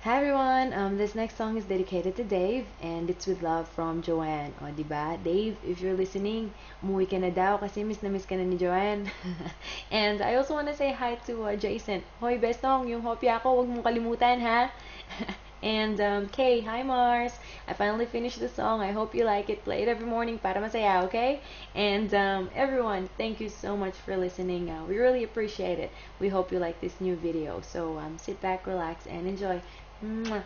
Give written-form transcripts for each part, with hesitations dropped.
Hi everyone, this next song is dedicated to Dave and it's with love from Joanne. O, diba? Dave, if you're listening, umuwi ka na daw kasi miss na miss ka na ni Joanne. And I also want to say hi to Jason. Hoy, bestong, yung hopya ko, huwag mong kalimutan, ha? And Kay, hi Mars. I finally finished the song. I hope you like it. Play it every morning para masaya, okay? And everyone, thank you so much for listening. We really appreciate it. We hope you like this new video. So sit back, relax, and enjoy. Mwah.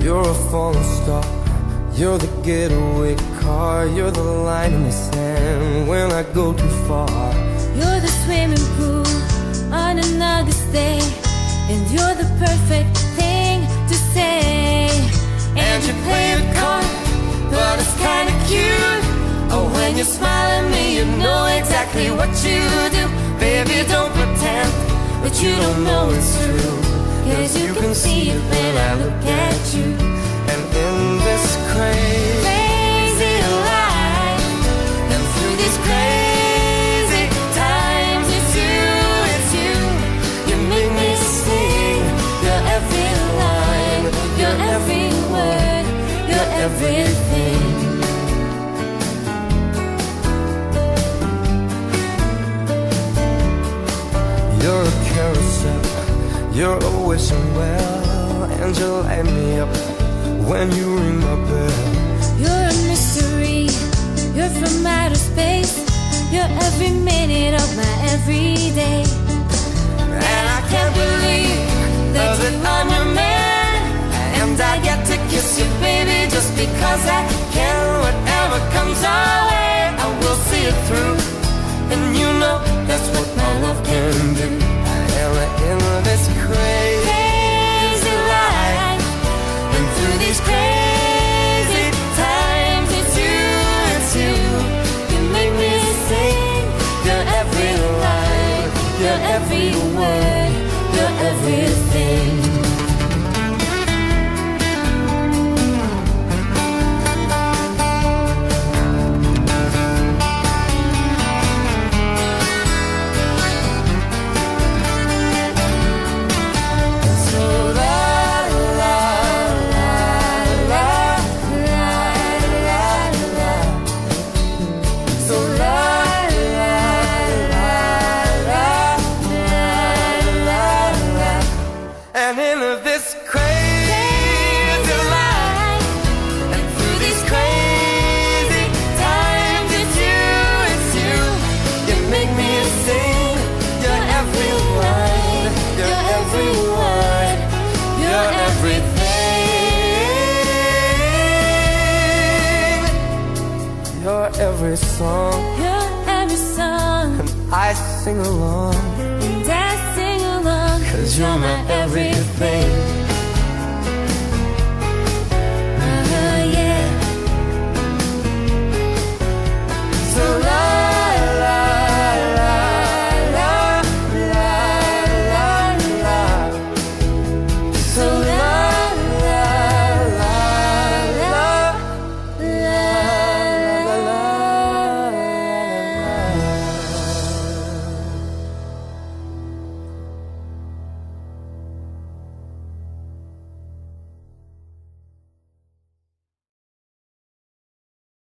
You're a falling star, you're the getaway car, you're the line in the sand when I go too far. You're the swimming pool on an August day, and you're the perfect thing to say. And you play it coy, but it's kinda cute. Oh, when you smile at me, you know exactly what you do. Baby, don't pretend that you don't know it's true, 'cause you can see it when I look at you. And in this crazy life, and through these crazy times, it's you, you make me sing. You're every line, you're every word, you're everything. You're a carousel, you're a wishing well, and you light me up when you ring my bell. You're a mystery, you're from outer space, you're every minute of my everyday. And I can't believe that I'm your man, and I get to kiss you, baby, just because I can. Whatever comes our way, I will see it through, and you know that's what my love can do. I am in this crazy life, and through these crazy times, it's you, you make me sing. You're every line, you're every word, you're everything. And into this crazy life, and through these crazy times, it's you, you make me sing. You're every line, you're every word, you're everything. You're every song, You're every song, and I sing along, and I sing along, 'cause you're my everything.